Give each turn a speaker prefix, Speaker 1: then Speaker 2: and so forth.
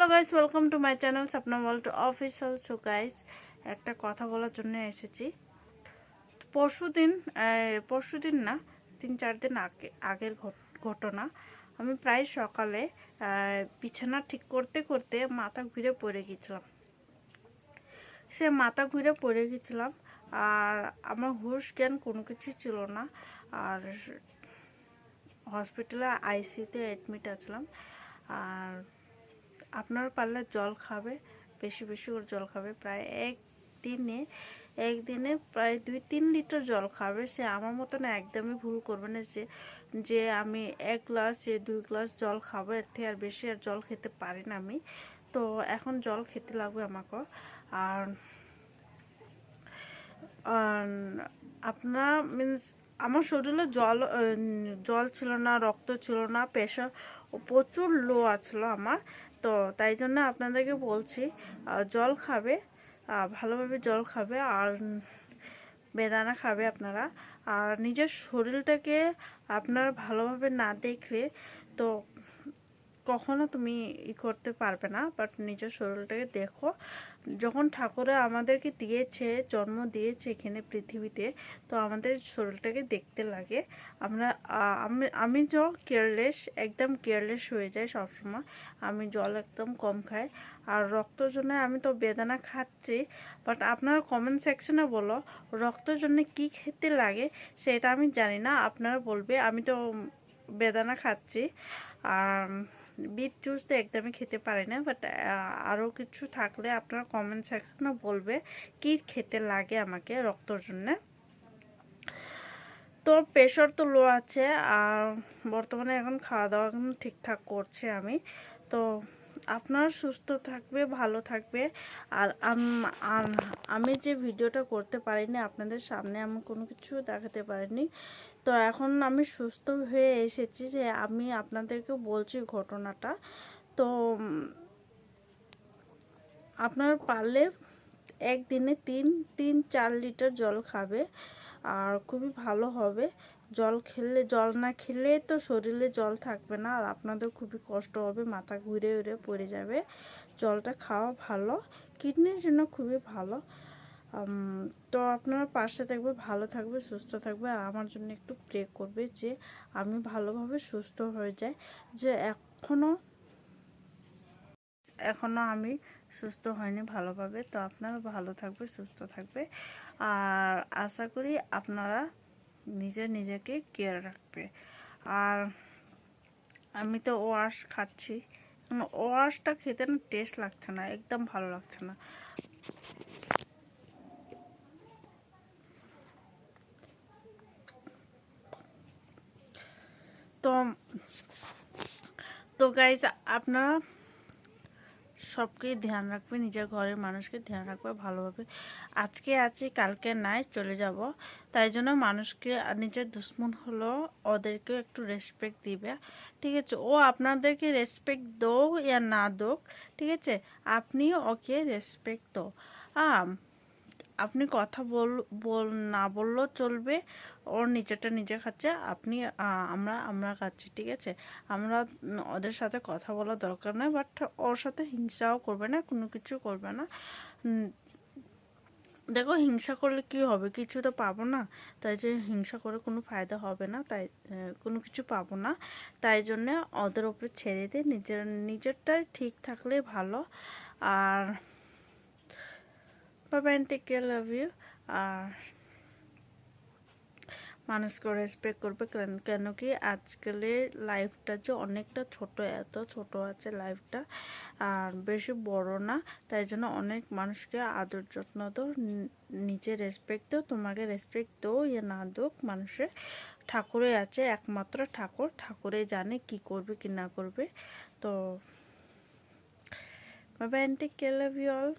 Speaker 1: Hello guys, welcome to my channel Swapna world official. So guys, একটা কথা বলার জন্য এসেছি। পরশুদিন না, 3-4 দিন আগের ঘটনা। আমি প্রায় সকালে বিছানা ঠিক করতে করতে মাথা ঘুরে পড়ে গেছিলাম। আর আমার হুঁশ জ্ঞান কোনো কিছু ছিল না। আর হসপিটালে আইসিইউতে অ্যাডমিট আছিলাম। আর আপনার পারলে জল খাবে, বেশি বেশি করে জল খাবে। প্রায় একদিনে প্রায় 2-3 লিটার জল খাবে। সে আমার মতন একদমই ভুল করবে না যে আমি 1 গ্লাস 2 গ্লাস জল খাবো, এর থেকে আর বেশি আর জল খেতে পারি না আমি। তো এখন জল খেতে লাগবে আমাকে। আর আপনার মিন্স আমার শরীরে জল ছিল না, রক্ত ছিল না, প্রেশার প্রচুর লো আছিল আমার। তো তাই জন্য আপনাদেরকে বলছি, জল খাবে, ভালোভাবে জল খাবে, আর বেদানা খাবে আপনারা। আর নিজের শরীরটাকে আপনারা ভালোভাবে না দেখলে তো কখনো তুমি করতে পারবে না। বাট নিজের শরীরটাকে দেখো। যখন ঠাকুরে আমাদেরকে দিয়েছে, জন্ম দিয়েছে এখানে পৃথিবীতে, তো আমাদের শরীরটাকে দেখতে লাগে। আমি একদম কেয়ারলেস হয়ে যাই সবসময়। আমি জল একদম কম খাই। আর রক্তর জন্য আমি তো বেদানা খাচ্ছি। বাট আপনারা কমেন্ট সেকশনে বলো রক্তর জন্য কি খেতে লাগে, সেটা আমি জানি না, আপনারা বলবে। আমি তো বেদানা খাচ্ছি। আর বিট জুস তো একদমই খেতে পারি না। বাট আরও কিছু থাকলে আপনারা কমেন্ট সেকশনে বলবে কি খেতে লাগে আমাকে রক্তর জন্য। তো প্রেশার তো লো আছে, আর বর্তমানে এখন খাওয়া দাওয়া ঠিকঠাক করছে আমি। তো আপনারা সুস্থ থাকবে, ভালো থাকবে। আর আমি যে ভিডিওটা করতে পারিনি আপনাদের সামনে, আমি কোনো কিছু দেখাতে পারিনি। তো এখন আমি সুস্থ হয়ে এসেছি যে আমি আপনাদেরকে বলছি ঘটনাটা। তো আপনারা পারলে একদিনে 3-4 লিটার জল খাবে, আর খুবই ভালো হবে। জল না খেলে তো শরীরে জল থাকবে না, আর আপনাদের খুবই কষ্ট হবে, মাথা ঘুরে পড়ে যাবে। জলটা খাওয়া ভালো, কিডনির জন্য খুবই ভালো। তো আপনারা পাশে থাকবে, ভালো থাকবে, সুস্থ থাকবে। আর আমার জন্য একটু প্রে করবে যে আমি ভালোভাবে সুস্থ হয়ে যাই। যে এখনো আমি সুস্থ হয়নি ভালোভাবে। তো আপনারা ভালো থাকবে, সুস্থ থাকবে। আর আশা করি আপনারা নিজেকে কেয়ার রাখবে। আর আমি তো ওয়াশ খাচ্ছি। ওয়াশটা খেতে না টেস্ট লাগছে না, একদম ভালো লাগছে না। তো গাইজ, আপনারা সবকে ধ্যান রাখবে, নিজের ঘরের মানুষকে ধ্যান রাখবে ভালোভাবে। আজকে আছি, কালকে নাই, চলে যাব। তাই জন্য মানুষকে নিজের দুশ্মন হলো ওদেরকে একটু রেসপেক্ট দিবে, ঠিক আছে? ও আপনাদেরকে রেসপেক্ট দোক ইয়া না দোক, ঠিক আছে, আপনি ওকে রেসপেক্ট দো। আপনি কথা না বললেও চলবে। ওর নিজেরটা নিজে খাচ্ছে, আপনি আমরা খাচ্ছি, ঠিক আছে? আমরা ওদের সাথে কথা বলা দরকার নয়। বাট ওর সাথে হিংসাও করবে না, কোনো কিছু করবে না। দেখো, হিংসা করলে কি হবে? কিছু তো পাবো না। তাই যে হিংসা করে কোনো ফায়দা হবে না, তাই কোনো কিছু পাবো না। তাই জন্য ওদের ওপরে ছেড়ে দিয়ে নিজেরটাই ঠিক থাকলে ভালো। আর bye, take care, love you. আর মানুষকে রেসপেক্ট করবে, কেন কি আজকালে লাইফটা যে অনেকটা ছোট, এত ছোট আছে লাইফটা, আর বেশি বড় না। তাই জন্য অনেক মানুষকে আদর যত্ন দাও, নিজে রেসপেক্ট দাও। তোমাকে রেসপেক্ট দাও ইয়ে না দোক, মানুষের ঠাকুরে আছে, একমাত্র ঠাকুরে জানে কি করবে কি না করবে। তো bye, take care, love you all.